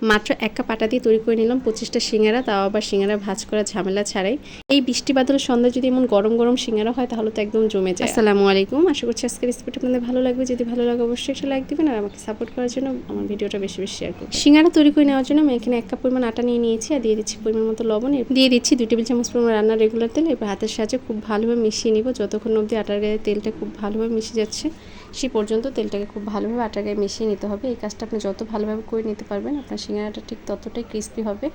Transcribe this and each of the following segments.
মাত্র 1 কাপ আটা দিয়ে তৈরি করে নিলাম 25টা সিঙ্গারা, তাও আবার সিঙ্গারা ভাজ করা ঝামেলা ছাড়াই। এই বৃষ্টি বাদলের সন্ধ্যায় যদি এমন গরম গরম সিঙ্গারা হয় তাহলে তো একদম জমে যায়। আসসালামু আলাইকুম, আশা করছি আজকের রেসিপিটা আপনাদের ভালো লাগবে। যদি ভালো লাগে অবশ্যই একটা লাইক দিবেন আর আমাকে সাপোর্ট করার জন্য আমার ভিডিওটা বেশি বেশি শেয়ার করবেন। সিঙ্গারা তৈরি করে নেওয়ার জন্য আমি এখানে 1 কাপ পরিমাণ আটা নিয়ে নিয়েছি আর দিয়ে দিচ্ছি পরিমাণ মতো লবণ, দিয়ে দিচ্ছি 2 টেবিল চামচ পরিমাণ রান্নার রেগুলার তেল। এবার হাতের সাহায্যে খুব ভালোভাবে মিশিয়ে নিব, যতক্ষণ অবধি আটার গায়ে তেলটা খুব ভালোভাবে মিশে যাচ্ছে সেই পর্যন্ত তেলটাকে খুব ভালোভাবে আটার গায়ে মিশিয়ে নিতে হবে। এই কাজটা আপনি যত ভালোভাবে করে নিতে পারবেন আপনার সিঙ্গারাটা ঠিক ততটাই ক্রিস্পি হবে।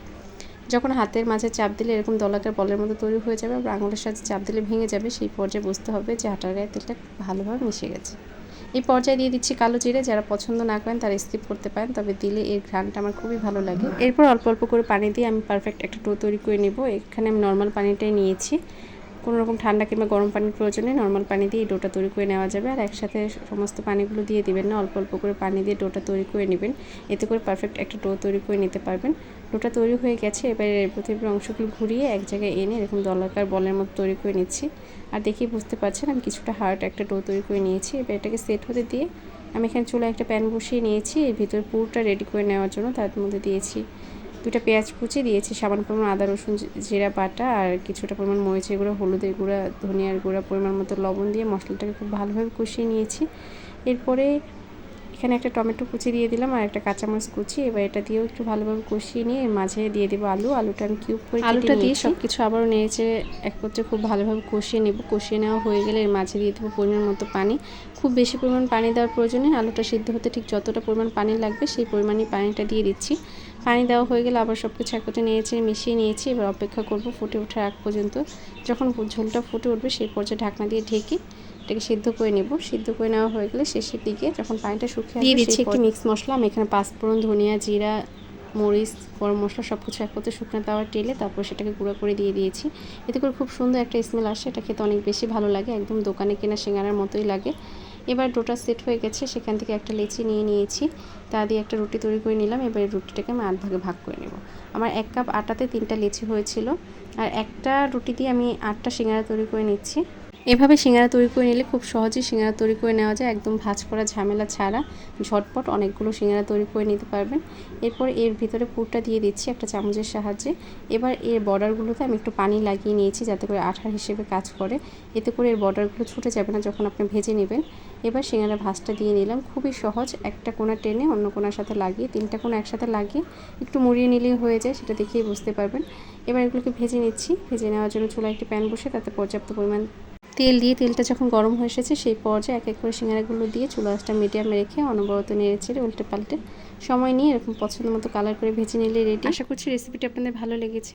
যখন হাতের মাঝে চাপ দিলে এরকম দলাকার বলের মতো তৈরি হয়ে যাবে আর আঙুলের সাথে চাপ দিলে ভেঙে যাবে, সেই পর্যায়ে বুঝতে হবে যে আটার গায়ে তেলটা ভালোভাবে মিশে গেছে। এই পর্যায়ে দিয়ে দিচ্ছি কালো জিরে, যারা পছন্দ না করেন তারা স্কিপ করতে পারেন, তবে দিলে এর ঘ্রাণটা আমার খুবই ভালো লাগে। এরপর অল্প অল্প করে পানি দিয়ে আমি পারফেক্ট একটা ডো তৈরি করে নেব। এখানে আমি নর্মাল পানিটাই নিয়েছি, কোনো রকম ঠান্ডা কিংবা গরম পানির প্রয়োজনে নর্মাল পানি দিয়ে এই ডোটা তৈরি করে নেওয়া যাবে। আর একসাথে সমস্ত পানিগুলো দিয়ে দিবেন না, অল্প অল্প করে পানি দিয়ে ডোটা তৈরি করে নেবেন, এতে করে পারফেক্ট একটা ডো তৈরি করে নিতে পারবেন। ডোটা তৈরি হয়ে গেছে, এবারে প্রতিটি অংশগুলো ঘুরিয়ে এক জায়গায় এনে এরকম দলাকার বলের মতো তৈরি করে নিচ্ছি। আর দেখেই বুঝতে পারছেন আমি কিছুটা হার্ড একটা ডো তৈরি করে নিয়েছি। এবার এটাকে সেট হতে দিয়ে আমি এখানে চুলায় একটা প্যান বসিয়ে নিয়েছি, এর ভিতরে পুরোটা রেডি করে নেওয়ার জন্য তার মধ্যে দিয়েছি 2টা পেঁয়াজ কুচি, দিয়েছি সামান্য পরিমাণ আদা রসুন জিরা বাটা আর কিছুটা পরিমাণ মরিচের গুঁড়া, হলুদের গুঁড়া, ধনিয়ার গুঁড়া, পরিমাণ মতো লবণ দিয়ে মশলাটাকে খুব ভালোভাবে কষিয়ে নিয়েছি। এরপরে এখানে একটা টমেটো কুচি দিয়ে দিলাম আর একটা কাঁচামরিচ কুচি। এবার এটা দিয়েও একটু ভালোভাবে কষিয়ে নিয়ে এর মাঝে দিয়ে দেবো আলুটা আমি কিউব করে আলুটা দিয়ে সব কিছু আবারও নেড়েচে একত্রে খুব ভালোভাবে কষিয়ে নেব। কষিয়ে নেওয়া হয়ে গেলে এর মাঝে দিয়ে দেবো পরিমাণ মতো পানি। খুব বেশি পরিমাণ পানি দেওয়ার প্রয়োজনে, আলুটা সিদ্ধ হতে ঠিক যতটা পরিমাণ পানি লাগবে সেই পরিমাণই পানিটা দিয়ে দিচ্ছি। পানি দেওয়া হয়ে গেলে আবার সব কিছু একত্রে নেড়েচে মিশিয়ে নিয়েছি। এবার অপেক্ষা করব ফুটে ওঠার আগ পর্যন্ত। যখন ঝোলটা ফুটে উঠবে সেই পর্যায়ে ঢাকনা দিয়ে ঢেকে এটাকে সিদ্ধ করে নেব। সিদ্ধ করে নেওয়া হয়ে গেলে শেষের দিকে যখন পানিটা শুকিয়ে দিয়ে দিচ্ছি একটি মিক্স মশলা। আমি এখানে পাঁচফোড়ন, ধনিয়া, জিরা, মরিচ, গরম মশলা সব কিছু একত্রে শুকনো তাওয়ায় টেলে তারপর সেটাকে গুঁড়ো করে দিয়ে দিয়েছি। এতে করে খুব সুন্দর একটা স্মেল আসে, এটা খেতে অনেক বেশি ভালো লাগে, একদম দোকানে কেনা সিঙ্গারার মতোই লাগে। এবার ডোটা সেট হয়ে গেছে, সেখান থেকে একটা লেচি নিয়ে নিয়েছি, তা দিয়ে একটা রুটি তৈরি করে নিলাম। এবার রুটিটাকে আমি 8 ভাগে ভাগ করে নেব। আমার 1 কাপ আটাতে 3টা লেচি হয়েছিল আর একটা রুটি দিয়ে আমি 8টা সিঙ্গারা তৈরি করে নিচ্ছি। এভাবে সিঙ্গারা তৈরি করে নিলে খুব সহজেই সিঙ্গারা তৈরি করে নেওয়া যায়, একদম ভাঁজ করা ঝামেলা ছাড়া ঝটপট অনেকগুলো সিঙ্গারা তৈরি করে নিতে পারবেন। এরপর এর ভিতরে পুরটা দিয়ে দিচ্ছি একটা চামচের সাহায্যে। এবার এর বর্ডারগুলোতে আমি একটু পানি লাগিয়ে নিয়েছি যাতে করে আঠার হিসেবে কাজ করে, এতে করে এর বর্ডারগুলো ছুটে যাবে না যখন আপনি ভেজে নেবেন। এবার সিঙ্গারা ভাঁজটা দিয়ে নিলাম, খুবই সহজ। একটা কোণা টেনে অন্য কোণার সাথে লাগিয়ে 3টা কোণা একসাথে লাগিয়ে একটু মুড়িয়ে নিলেই হয়ে যায়, সেটা দেখেই বুঝতে পারবেন। এবার এগুলোকে ভেজে নিচ্ছি। ভেজে নেওয়ার জন্য চুলায় একটি প্যান বসে তাতে পর্যাপ্ত পরিমাণ তেল দিয়ে তেলটা যখন গরম হয়ে এসেছে সেই পর্যায়ে এক এক করে সিঙ্গারাগুলো দিয়ে চুলা আঁচটা মিডিয়ামে রেখে অনবরত নেড়েচেড়ে উল্টে পাল্টে সময় নিয়ে এরকম পছন্দ মতো কালার করে ভেজে নিলে রেডি। আশা করছি রেসিপিটা আপনাদের ভালো লেগেছে।